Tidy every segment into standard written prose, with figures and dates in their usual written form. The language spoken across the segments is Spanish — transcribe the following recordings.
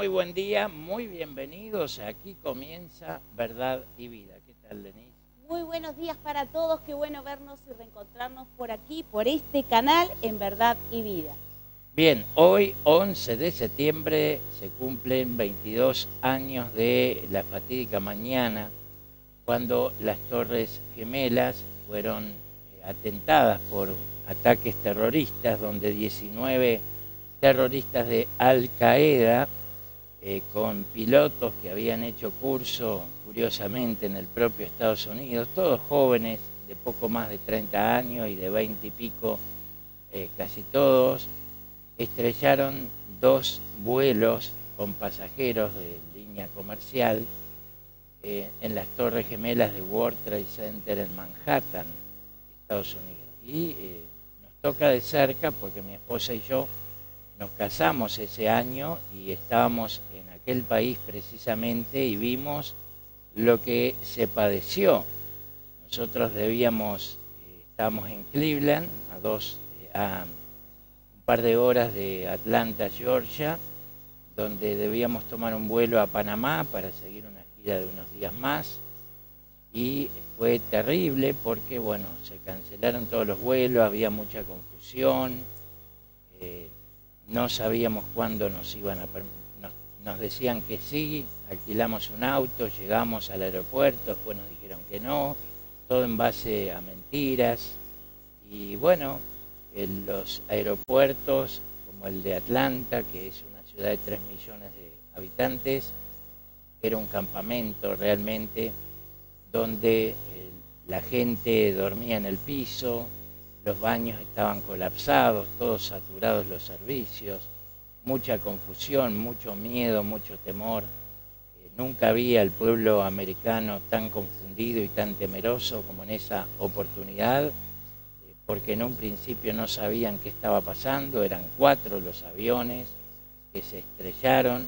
muy buen día, muy bienvenidos. Aquí comienza Verdad y Vida. ¿Qué tal, Denise? Muy buenos días para todos, qué bueno vernos y reencontrarnos por aquí, por este canal en Verdad y Vida. Bien, hoy 11 de septiembre se cumplen 22 años de la fatídica mañana cuando las Torres Gemelas fueron atentadas por ataques terroristas, donde 19 terroristas de Al-Qaeda con pilotos que habían hecho curso, curiosamente, en el propio Estados Unidos, todos jóvenes de poco más de 30 años y de 20 y pico, casi todos, estrellaron dos vuelos con pasajeros de línea comercial en las Torres Gemelas de World Trade Center en Manhattan, Estados Unidos. Y nos toca de cerca porque mi esposa y yo nos casamos ese año y estábamos en aquel país precisamente y vimos lo que se padeció. Nosotros estábamos en Cleveland, a un par de horas de Atlanta, Georgia, donde debíamos tomar un vuelo a Panamá para seguir una gira de unos días más. Y fue terrible porque, bueno, se cancelaron todos los vuelos, había mucha confusión. No sabíamos cuándo nos iban a permitir. Nos decían que sí, alquilamos un auto, llegamos al aeropuerto, después nos dijeron que no, todo en base a mentiras. Y bueno, en los aeropuertos como el de Atlanta, que es una ciudad de 3 millones de habitantes, era un campamento realmente donde la gente dormía en el piso, los baños estaban colapsados, todos saturados los servicios, mucha confusión, mucho miedo, mucho temor. Nunca había el pueblo americano tan confundido y tan temeroso como en esa oportunidad, porque en un principio no sabían qué estaba pasando. Eran 4 los aviones que se estrellaron,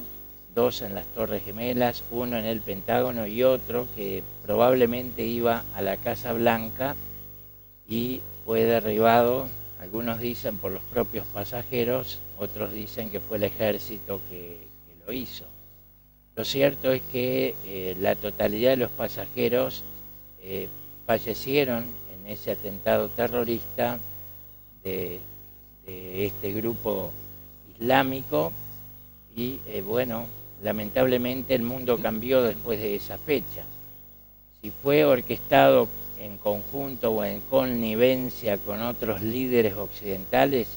2 en las Torres Gemelas, 1 en el Pentágono y otro que probablemente iba a la Casa Blanca y fue derribado, algunos dicen por los propios pasajeros, otros dicen que fue el ejército que lo hizo. Lo cierto es que la totalidad de los pasajeros fallecieron en ese atentado terrorista de este grupo islámico y bueno, lamentablemente el mundo cambió después de esa fecha. Si fue orquestado en conjunto o en connivencia con otros líderes occidentales,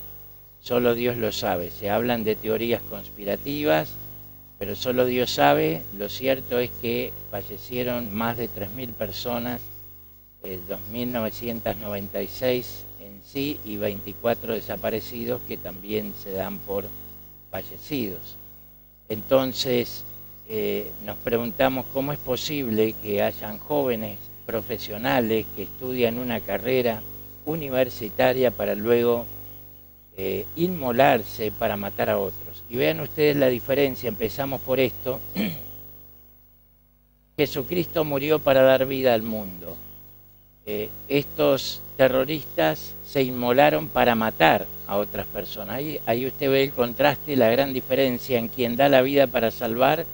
solo Dios lo sabe. Se hablan de teorías conspirativas, pero solo Dios sabe. Lo cierto es que fallecieron más de 3.000 personas, 2.996 en sí y 24 desaparecidos que también se dan por fallecidos. Entonces nos preguntamos cómo es posible que hayan jóvenes profesionales que estudian una carrera universitaria para luego inmolarse para matar a otros. Y vean ustedes la diferencia, empezamos por esto. Jesucristo murió para dar vida al mundo. Estos terroristas se inmolaron para matar a otras personas. Ahí usted ve el contraste, la gran diferencia en quien da la vida para salvar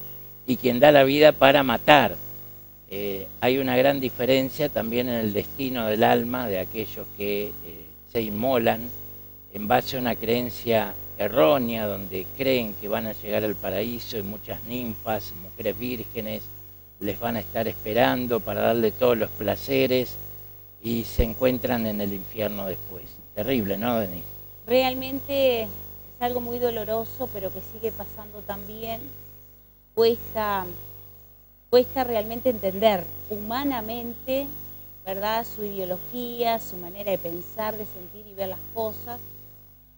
y quien da la vida para matar. Hay una gran diferencia también en el destino del alma de aquellos que se inmolan en base a una creencia errónea, donde creen que van a llegar al paraíso y muchas ninfas, mujeres vírgenes, les van a estar esperando para darle todos los placeres y se encuentran en el infierno después. Terrible, ¿no, Denise? Realmente es algo muy doloroso, pero que sigue pasando también. Cuesta realmente entender humanamente, ¿verdad?, su ideología, su manera de pensar, de sentir y ver las cosas,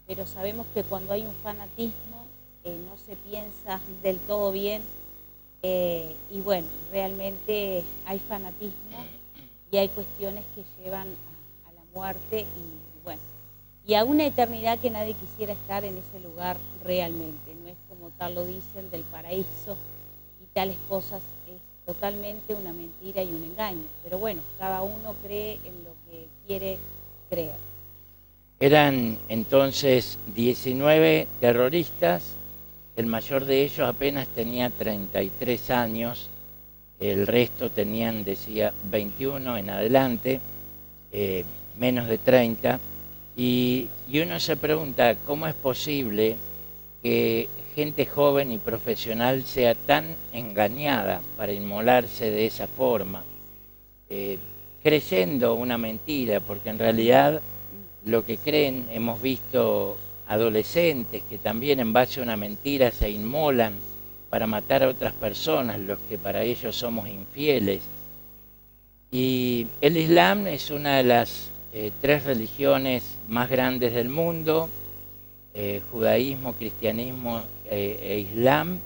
pero sabemos que cuando hay un fanatismo no se piensa del todo bien y bueno, realmente hay fanatismo y hay cuestiones que llevan a la muerte y bueno, y a una eternidad que nadie quisiera estar en ese lugar realmente. No es como tal lo dicen del paraíso y tales cosas, es totalmente una mentira y un engaño. Pero bueno, cada uno cree en lo que quiere creer. Eran entonces 19 terroristas el mayor de ellos apenas tenía 33 años, el resto tenían, decía, 21 en adelante, menos de 30, y uno se pregunta cómo es posible que gente joven y profesional sea tan engañada para inmolarse de esa forma, creyendo una mentira, porque en realidad lo que creen, hemos visto adolescentes que también en base a una mentira se inmolan para matar a otras personas, los que para ellos somos infieles. Y el Islam es una de las 3 religiones más grandes del mundo, judaísmo, cristianismo e Islam,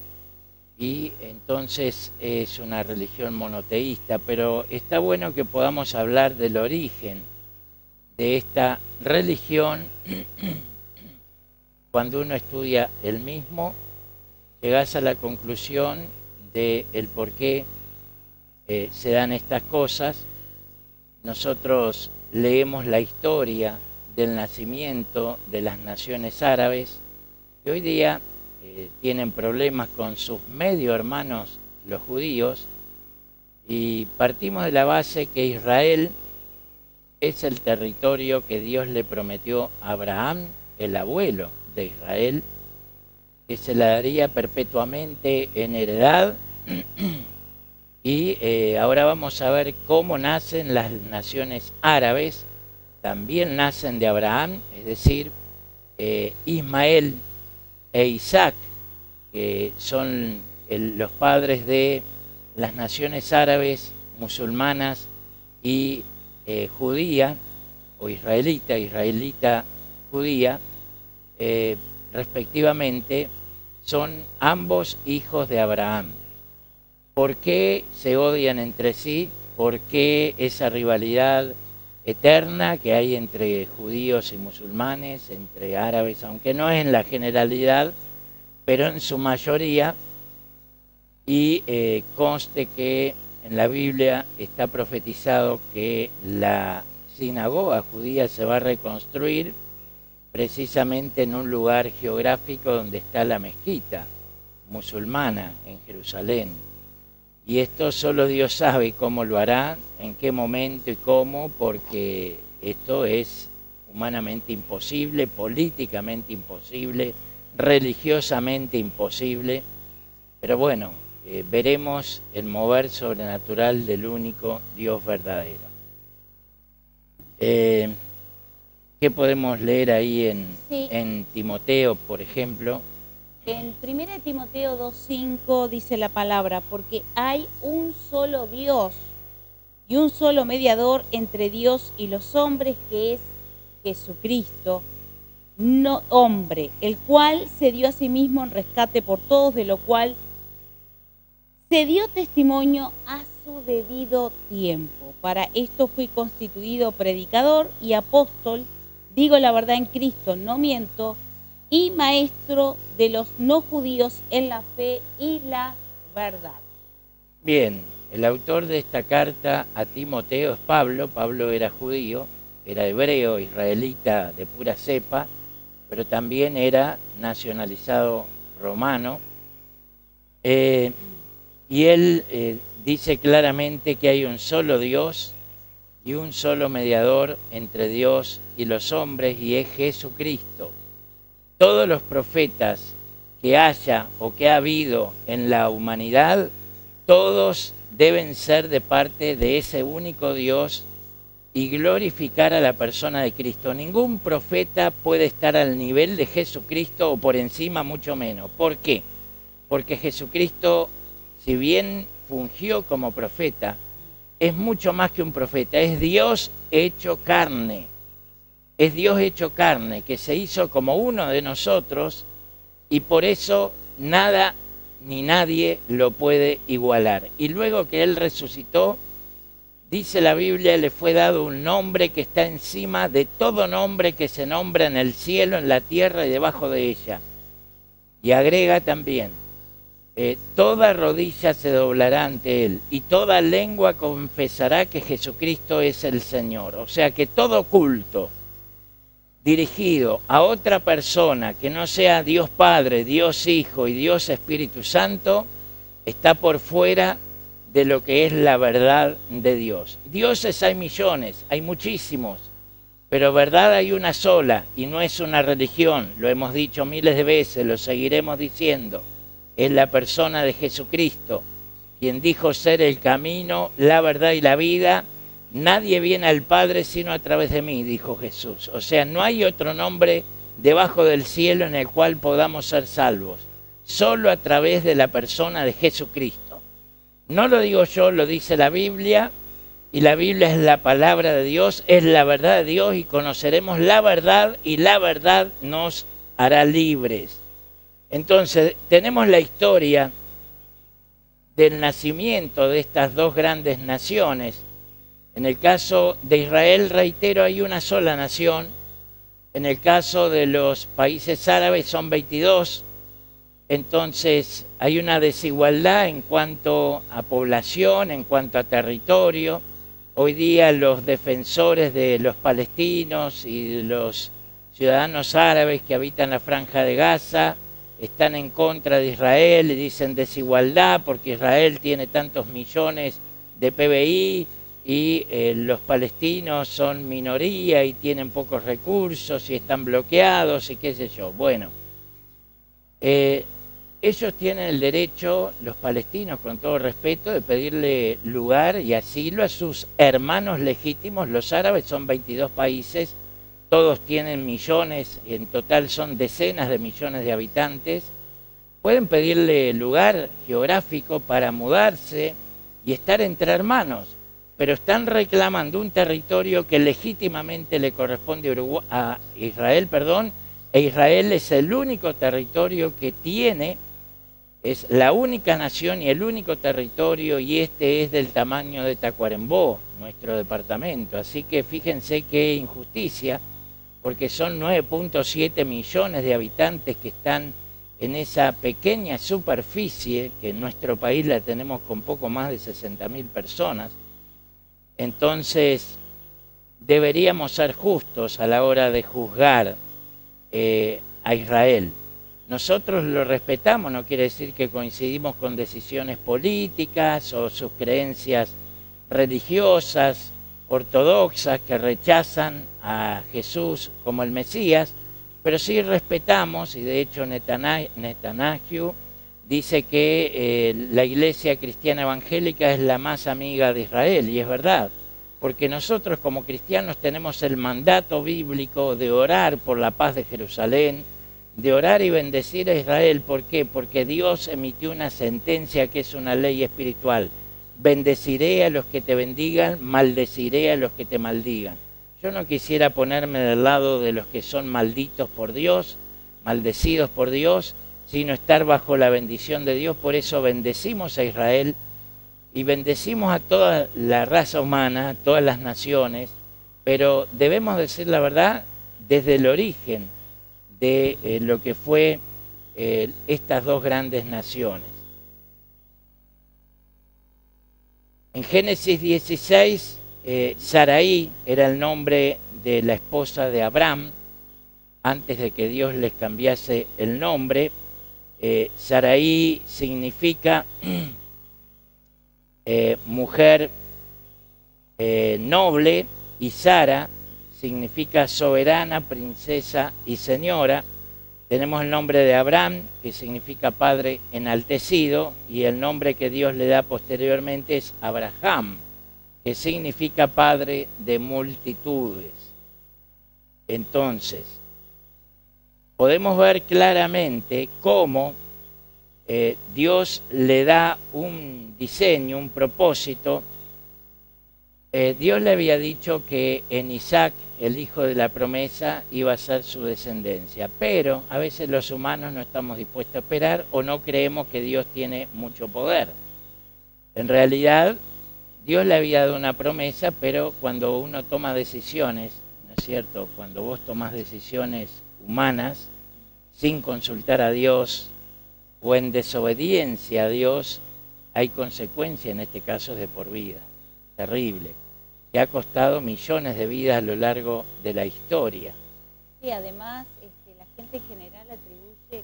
y entonces es una religión monoteísta, pero está bueno que podamos hablar del origen de esta religión. Cuando uno estudia el mismo, llegás a la conclusión de el por qué se dan estas cosas. Nosotros leemos la historia del nacimiento de las naciones árabes, que hoy día tienen problemas con sus medio hermanos, los judíos, y partimos de la base que Israel es el territorio que Dios le prometió a Abraham, el abuelo de Israel, que se la daría perpetuamente en heredad. Y ahora vamos a ver cómo nacen las naciones árabes. También nacen de Abraham, es decir, Ismael e Isaac, que son los padres de las naciones árabes, musulmanas y judía, o israelita judía, respectivamente, son ambos hijos de Abraham. ¿Por qué se odian entre sí? ¿Por qué esa rivalidad eterna que hay entre judíos y musulmanes, entre árabes, aunque no es en la generalidad, pero en su mayoría? Y conste que en la Biblia está profetizado que la sinagoga judía se va a reconstruir precisamente en un lugar geográfico donde está la mezquita musulmana en Jerusalén. Y esto solo Dios sabe cómo lo hará, en qué momento y cómo, porque esto es humanamente imposible, políticamente imposible, religiosamente imposible. Pero bueno, veremos el mover sobrenatural del único Dios verdadero. ¿Qué podemos leer ahí en Timoteo, por ejemplo? En 1 Timoteo 2:5 dice la palabra, porque hay un solo Dios y un solo mediador entre Dios y los hombres, que es Jesucristo, no hombre, el cual se dio a sí mismo en rescate por todos, de lo cual se dio testimonio a su debido tiempo. Para esto fui constituido predicador y apóstol, digo la verdad en Cristo, no miento, y maestro de los no judíos en la fe y la verdad. Bien, el autor de esta carta a Timoteo es Pablo. Pablo era judío, era hebreo, israelita de pura cepa, pero también era nacionalizado romano. Y él dice claramente que hay un solo Dios y un solo mediador entre Dios y los hombres, y es Jesucristo. Todos los profetas que haya o que ha habido en la humanidad, todos deben ser de parte de ese único Dios y glorificar a la persona de Cristo. Ningún profeta puede estar al nivel de Jesucristo o por encima, mucho menos. ¿Por qué? Porque Jesucristo, si bien fungió como profeta, es mucho más que un profeta, es Dios hecho carne. Es Dios hecho carne, que se hizo como uno de nosotros, y por eso nada ni nadie lo puede igualar. Y luego que Él resucitó, dice la Biblia, le fue dado un nombre que está encima de todo nombre que se nombra en el cielo, en la tierra y debajo de ella. Y agrega también, toda rodilla se doblará ante Él y toda lengua confesará que Jesucristo es el Señor. O sea que todo culto dirigido a otra persona que no sea Dios Padre, Dios Hijo y Dios Espíritu Santo, está por fuera de lo que es la verdad de Dios. Dioses hay millones, hay muchísimos, pero verdad hay una sola y no es una religión, lo hemos dicho miles de veces, lo seguiremos diciendo, es la persona de Jesucristo, quien dijo ser el camino, la verdad y la vida. Nadie viene al Padre sino a través de mí, dijo Jesús. O sea, no hay otro nombre debajo del cielo en el cual podamos ser salvos, solo a través de la persona de Jesucristo. No lo digo yo, lo dice la Biblia, y la Biblia es la palabra de Dios, es la verdad de Dios, y conoceremos la verdad, y la verdad nos hará libres. Entonces, tenemos la historia del nacimiento de estas dos grandes naciones. En el caso de Israel, reitero, hay una sola nación. En el caso de los países árabes son 22. Entonces hay una desigualdad en cuanto a población, en cuanto a territorio. Hoy día los defensores de los palestinos y de los ciudadanos árabes que habitan la Franja de Gaza están en contra de Israel y dicen desigualdad porque Israel tiene tantos millones de PBI y los palestinos son minoría y tienen pocos recursos y están bloqueados y qué sé yo. Bueno, ellos tienen el derecho, los palestinos, con todo respeto, de pedirle lugar y asilo a sus hermanos legítimos. Los árabes son 22 países, todos tienen millones, en total son decenas de millones de habitantes. Pueden pedirle lugar geográfico para mudarse y estar entre hermanos, pero están reclamando un territorio que legítimamente le corresponde a Israel, e Israel es el único territorio que tiene, es la única nación y el único territorio, y este es del tamaño de Tacuarembó, nuestro departamento. Así que fíjense qué injusticia, porque son 9.7 millones de habitantes que están en esa pequeña superficie, que en nuestro país la tenemos con poco más de 60.000 personas. Entonces, deberíamos ser justos a la hora de juzgar a Israel. Nosotros lo respetamos, no quiere decir que coincidimos con decisiones políticas o sus creencias religiosas, ortodoxas, que rechazan a Jesús como el Mesías, pero sí respetamos, y de hecho Netanyahu dice que la Iglesia Cristiana Evangélica es la más amiga de Israel, y es verdad, porque nosotros como cristianos tenemos el mandato bíblico de orar por la paz de Jerusalén, de orar y bendecir a Israel. ¿Por qué? Porque Dios emitió una sentencia que es una ley espiritual. Bendeciré a los que te bendigan, maldeciré a los que te maldigan. Yo no quisiera ponerme del lado de los que son malditos por Dios, maldecidos por Dios, sino estar bajo la bendición de Dios. Por eso bendecimos a Israel y bendecimos a toda la raza humana, a todas las naciones, pero debemos decir la verdad desde el origen de lo que fue estas dos grandes naciones. En Génesis 16, Sarai era el nombre de la esposa de Abraham, antes de que Dios les cambiase el nombre. Sarai significa mujer noble, y Sara significa soberana, princesa y señora. Tenemos el nombre de Abraham, que significa padre enaltecido, y el nombre que Dios le da posteriormente es Abraham, que significa padre de multitudes. Entonces, podemos ver claramente cómo Dios le da un diseño, un propósito. Dios le había dicho que en Isaac, el hijo de la promesa, iba a ser su descendencia, pero a veces los humanos no estamos dispuestos a esperar o no creemos que Dios tiene mucho poder. En realidad, Dios le había dado una promesa, pero cuando uno toma decisiones, ¿no es cierto? Cuando vos tomás decisiones humanas sin consultar a Dios o en desobediencia a Dios, hay consecuencias, en este caso de por vida, terrible, que ha costado millones de vidas a lo largo de la historia. Sí, que además la gente en general atribuye que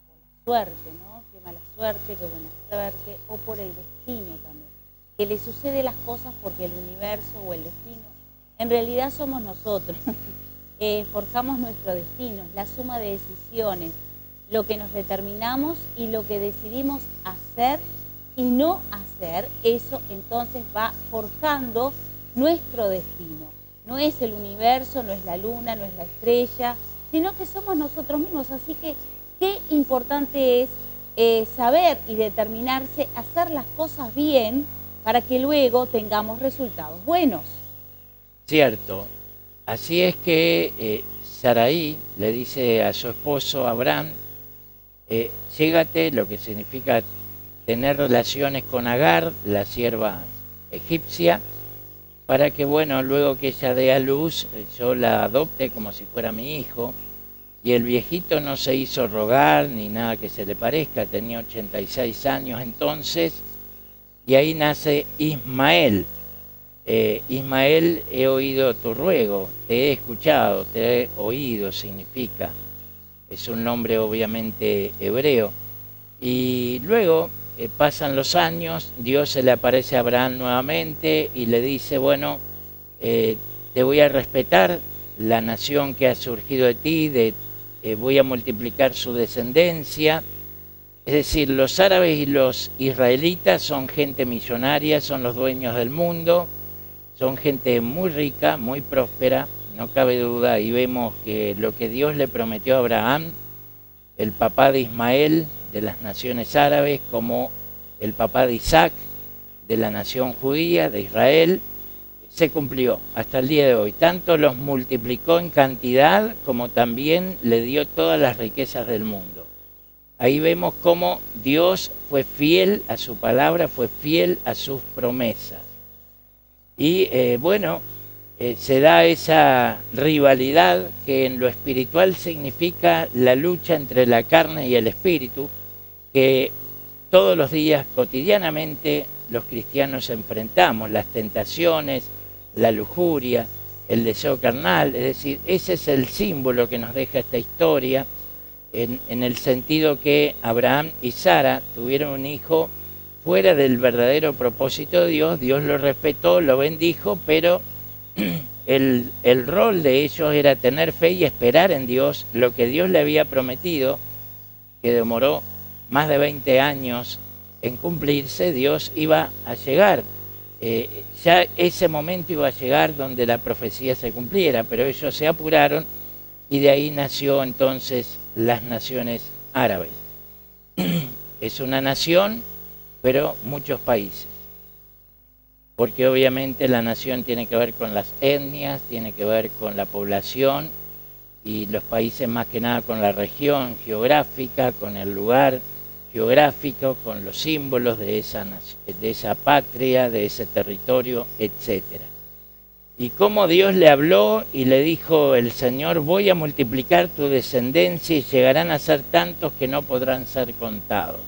por la suerte, ¿no? Que mala suerte, que buena suerte, o por el destino también. Que le sucede las cosas porque el universo o el destino, en realidad somos nosotros. Forjamos nuestro destino, la suma de decisiones, lo que nos determinamos y lo que decidimos hacer y no hacer, eso entonces va forjando nuestro destino. No es el universo, no es la luna, no es la estrella, sino que somos nosotros mismos. Así que qué importante es saber y determinarse a hacer las cosas bien para que luego tengamos resultados buenos. Cierto. Así es que Sarai le dice a su esposo Abraham, llégate, lo que significa tener relaciones con Agar, la sierva egipcia, para que, bueno, luego que ella dé a luz, yo la adopte como si fuera mi hijo. Y el viejito no se hizo rogar ni nada que se le parezca, tenía 86 años entonces, y ahí nace Ismael. Ismael, he oído tu ruego, te he escuchado, te he oído, significa. Es un nombre obviamente hebreo. Y luego pasan los años, Dios se le aparece a Abraham nuevamente y le dice, bueno, te voy a respetar la nación que ha surgido de ti, voy a multiplicar su descendencia. Es decir, los árabes y los israelitas son gente millonaria, son los dueños del mundo, son gente muy rica, muy próspera, no cabe duda, y vemos que lo que Dios le prometió a Abraham, el papá de Ismael, de las naciones árabes, como el papá de Isaac, de la nación judía, de Israel, se cumplió hasta el día de hoy. Tanto los multiplicó en cantidad como también le dio todas las riquezas del mundo. Ahí vemos cómo Dios fue fiel a su palabra, fue fiel a sus promesas. Y se da esa rivalidad que en lo espiritual significa la lucha entre la carne y el espíritu, que todos los días, cotidianamente, los cristianos enfrentamos, las tentaciones, la lujuria, el deseo carnal. Es decir, ese es el símbolo que nos deja esta historia, en el sentido que Abraham y Sara tuvieron un hijo fuera del verdadero propósito de Dios. Dios lo respetó, lo bendijo, pero el rol de ellos era tener fe y esperar en Dios lo que Dios le había prometido, que demoró más de 20 años en cumplirse. Dios iba a llegar, ya ese momento iba a llegar donde la profecía se cumpliera, pero ellos se apuraron y de ahí nació entonces las naciones árabes. Es una nación, pero muchos países, porque obviamente la nación tiene que ver con las etnias, tiene que ver con la población, y los países más que nada con la región geográfica, con el lugar geográfico, con los símbolos de esa patria, de ese territorio, etc. Y cómo Dios le habló y le dijo el Señor, voy a multiplicar tu descendencia y llegarán a ser tantos que no podrán ser contados.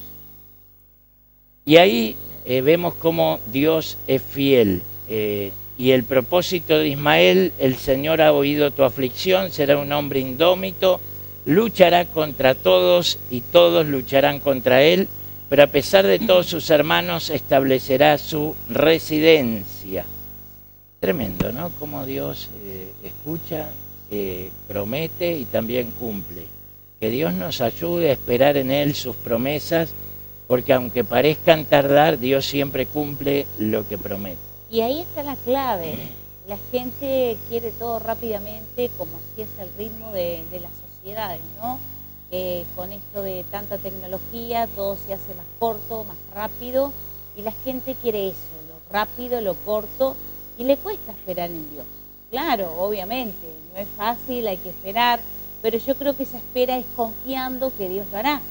Y ahí vemos cómo Dios es fiel. Y el propósito de Ismael, el Señor ha oído tu aflicción, será un hombre indómito, luchará contra todos y todos lucharán contra él, pero a pesar de todos sus hermanos establecerá su residencia. Tremendo, ¿no? Cómo Dios escucha, promete y también cumple. Que Dios nos ayude a esperar en Él sus promesas, porque aunque parezcan tardar, Dios siempre cumple lo que promete. Y ahí está la clave. La gente quiere todo rápidamente, como así es el ritmo de las sociedades, ¿no? Con esto de tanta tecnología, todo se hace más corto, más rápido, y la gente quiere eso, lo rápido, lo corto, y le cuesta esperar en Dios. Claro, obviamente, no es fácil, hay que esperar, pero yo creo que esa espera es confiando que Dios lo hará.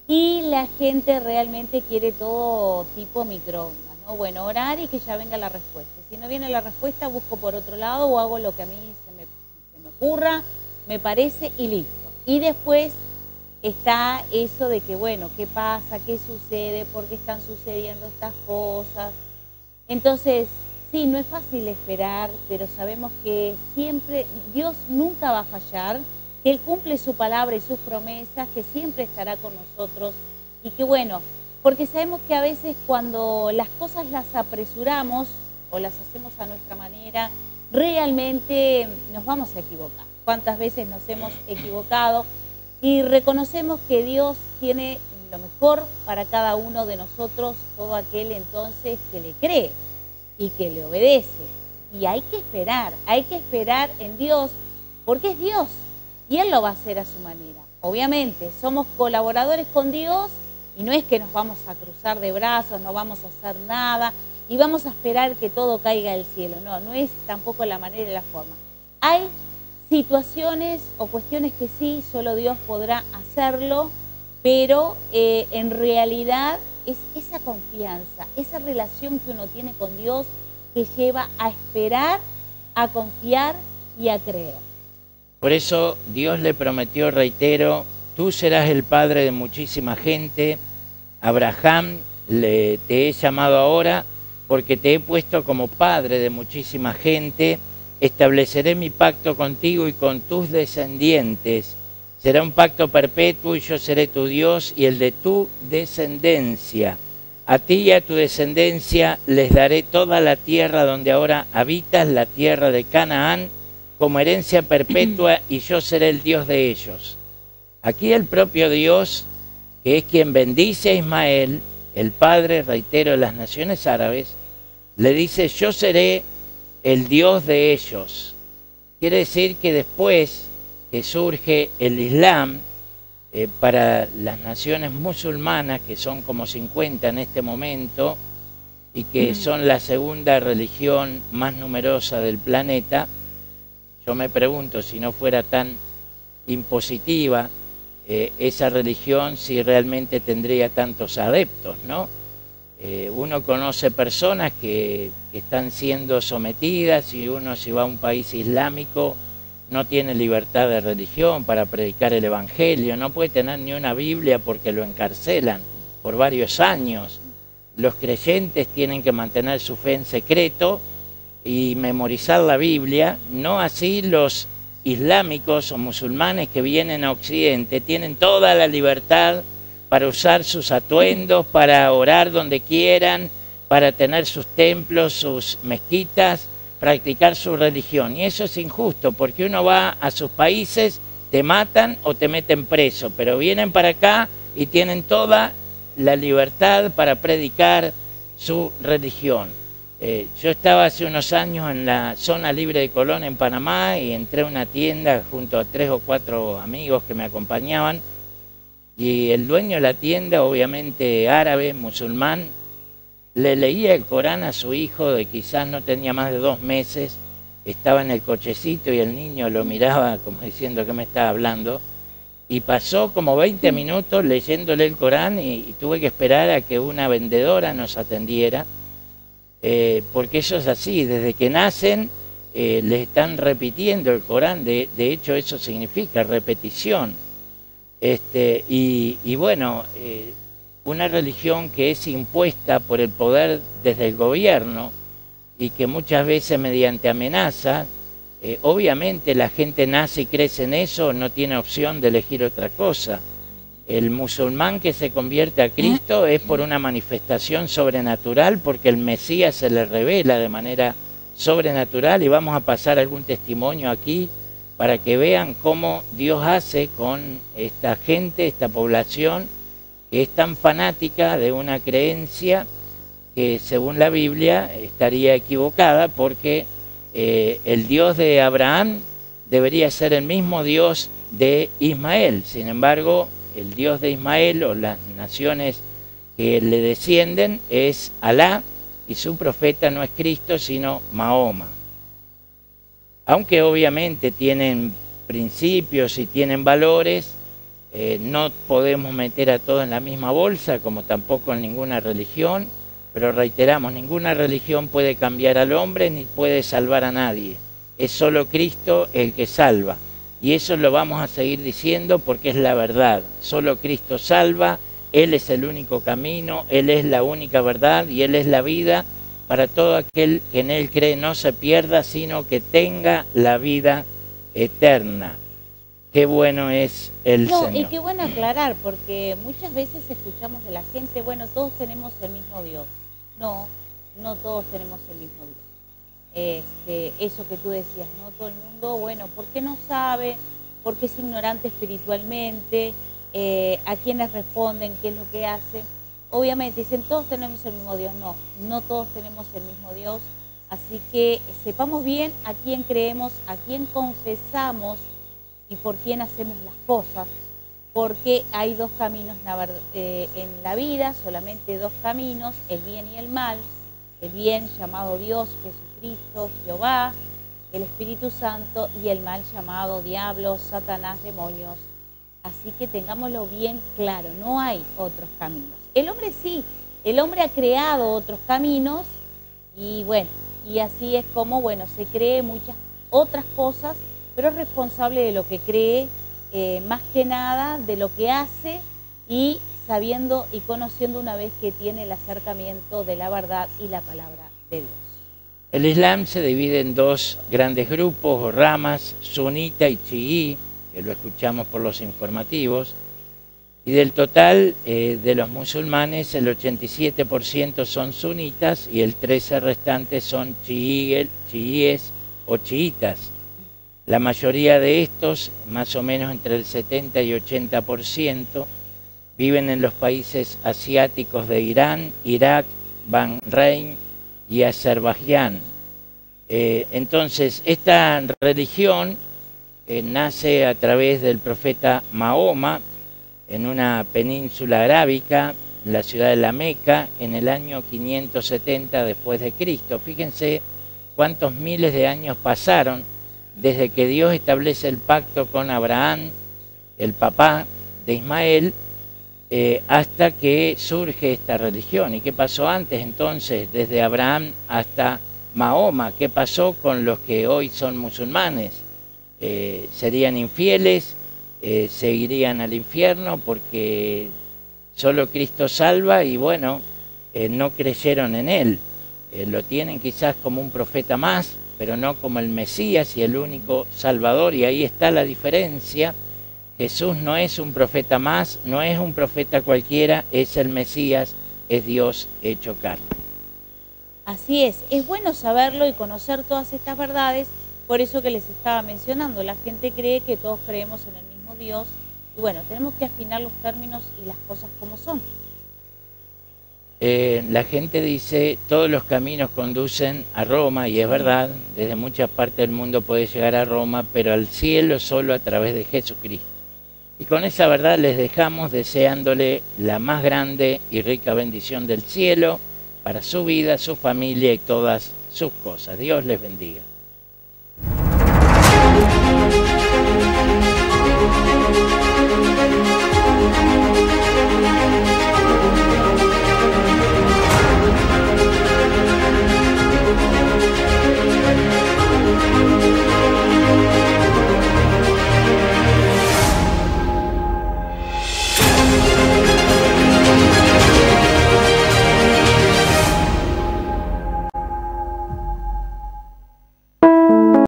Y la gente realmente quiere todo tipo microondas, ¿no? Bueno, orar y que ya venga la respuesta. Si no viene la respuesta, busco por otro lado o hago lo que a mí se me ocurra, me parece y listo. Y después está eso de que, bueno, ¿qué pasa? ¿Qué sucede? ¿Por qué están sucediendo estas cosas? Entonces, sí, no es fácil esperar, pero sabemos que siempre, Dios nunca va a fallar, que Él cumple su palabra y sus promesas, que siempre estará con nosotros y que bueno, porque sabemos que a veces cuando las cosas las apresuramos o las hacemos a nuestra manera, realmente nos vamos a equivocar. ¿Cuántas veces nos hemos equivocado? Y reconocemos que Dios tiene lo mejor para cada uno de nosotros, todo aquel entonces que le cree y que le obedece. Y hay que esperar en Dios, porque es Dios y Él lo va a hacer a su manera. Obviamente, somos colaboradores con Dios y no es que nos vamos a cruzar de brazos, no vamos a hacer nada y vamos a esperar que todo caiga del cielo. No, no es tampoco la manera y la forma. Hay situaciones o cuestiones que sí, solo Dios podrá hacerlo, pero en realidad es esa confianza, esa relación que uno tiene con Dios que lleva a esperar, a confiar y a creer. Por eso Dios le prometió, reitero, tú serás el padre de muchísima gente. Abraham, te he llamado ahora porque te he puesto como padre de muchísima gente. Estableceré mi pacto contigo y con tus descendientes. Será un pacto perpetuo y yo seré tu Dios y el de tu descendencia. A ti y a tu descendencia les daré toda la tierra donde ahora habitas, la tierra de Canaán, como herencia perpetua y yo seré el Dios de ellos. Aquí el propio Dios, que es quien bendice a Ismael, el padre, reitero, de las naciones árabes, le dice, yo seré el Dios de ellos. Quiere decir que después que surge el Islam, para las naciones musulmanas, que son como 50 en este momento, y que son la segunda religión más numerosa del planeta, yo me pregunto si no fuera tan impositiva esa religión, si realmente tendría tantos adeptos, ¿no? Uno conoce personas que están siendo sometidas y uno si va a un país islámico no tiene libertad de religión para predicar el evangelio, no puede tener ni una Biblia porque lo encarcelan por varios años. Los creyentes tienen que mantener su fe en secreto y memorizar la Biblia, no así los islámicos o musulmanes que vienen a Occidente, tienen toda la libertad para usar sus atuendos, para orar donde quieran, para tener sus templos, sus mezquitas, practicar su religión. Y eso es injusto, porque uno va a sus países, te matan o te meten preso, pero vienen para acá y tienen toda la libertad para predicar su religión. Yo estaba hace unos años en la zona libre de Colón en Panamá y entré a una tienda junto a 3 o 4 amigos que me acompañaban y el dueño de la tienda, obviamente árabe, musulmán, le leía el Corán a su hijo de quizás no tenía más de 2 meses, estaba en el cochecito y el niño lo miraba como diciendo que me estaba hablando y pasó como 20 minutos leyéndole el Corán y tuve que esperar a que una vendedora nos atendiera. Porque eso es así, desde que nacen les están repitiendo el Corán, de hecho eso significa repetición. Y bueno, una religión que es impuesta por el poder desde el gobierno y que muchas veces mediante amenaza, obviamente la gente nace y crece en eso, no tiene opción de elegir otra cosa. El musulmán que se convierte a Cristo es por una manifestación sobrenatural, porque el Mesías se le revela de manera sobrenatural y vamos a pasar algún testimonio aquí para que vean cómo Dios hace con esta gente, esta población que es tan fanática de una creencia que según la Biblia estaría equivocada, porque el Dios de Abraham debería ser el mismo Dios de Ismael. Sin embargo, el Dios de Ismael o las naciones que le descienden es Alá y su profeta no es Cristo sino Mahoma. Aunque obviamente tienen principios y tienen valores, no podemos meter a todos en la misma bolsa como tampoco en ninguna religión, pero reiteramos, ninguna religión puede cambiar al hombre ni puede salvar a nadie. Es solo Cristo el que salva. Y eso lo vamos a seguir diciendo porque es la verdad. Solo Cristo salva, Él es el único camino, Él es la única verdad y Él es la vida. para todo aquel que en Él cree no se pierda, sino que tenga la vida eterna. Qué bueno es el Señor. Y qué bueno aclarar, porque muchas veces escuchamos de la gente, bueno, todos tenemos el mismo Dios. No, no todos tenemos el mismo Dios. Eso que tú decías, no todo el mundo, bueno, ¿por qué no sabe? ¿Por qué es ignorante espiritualmente? ¿A quiénes responden? ¿Qué es lo que hacen? Obviamente dicen, todos tenemos el mismo Dios. No, no todos tenemos el mismo Dios. Así que sepamos bien a quién creemos, a quién confesamos y por quién hacemos las cosas. Porque hay dos caminos en la vida, solamente dos caminos, el bien y el mal. El bien llamado Dios, Jesucristo, Jehová, el Espíritu Santo, y el mal llamado diablo, Satanás, demonios. Así que tengámoslo bien claro, no hay otros caminos. El hombre sí, el hombre ha creado otros caminos y bueno, y así es como, bueno, se cree muchas otras cosas, pero es responsable de lo que cree, más que nada de lo que hace y sabiendo y conociendo una vez que tiene el acercamiento de la verdad y la palabra de Dios. El Islam se divide en dos grandes grupos o ramas, sunita y chií, que lo escuchamos por los informativos, y del total de los musulmanes el 87% son sunitas y el 13% restante son chiíes o chiitas. La mayoría de estos, más o menos entre el 70 y 80%, viven en los países asiáticos de Irán, Irak, Bahrein y Azerbaiyán. Entonces, esta religión nace a través del profeta Mahoma en una península arábica, en la ciudad de la Meca, en el año 570 después de Cristo. Fíjense cuántos miles de años pasaron desde que Dios establece el pacto con Abraham, el papá de Ismael, hasta que surge esta religión. ¿Y qué pasó antes entonces, desde Abraham hasta Mahoma? ¿Qué pasó con los que hoy son musulmanes? ¿Serían infieles? ¿Se irían al infierno porque solo Cristo salva? Y bueno, no creyeron en Él. Lo tienen quizás como un profeta más, pero no como el Mesías y el único Salvador. Y ahí está la diferencia. Jesús no es un profeta más, no es un profeta cualquiera, es el Mesías, es Dios hecho carne. Así es bueno saberlo y conocer todas estas verdades, por eso que les estaba mencionando. La gente cree que todos creemos en el mismo Dios, y bueno, tenemos que afinar los términos y las cosas como son. La gente dice, todos los caminos conducen a Roma, y es verdad, desde muchas partes del mundo puede llegar a Roma, pero al cielo solo a través de Jesucristo. Y con esa verdad les dejamos deseándole la más grande y rica bendición del cielo para su vida, su familia y todas sus cosas. Dios les bendiga.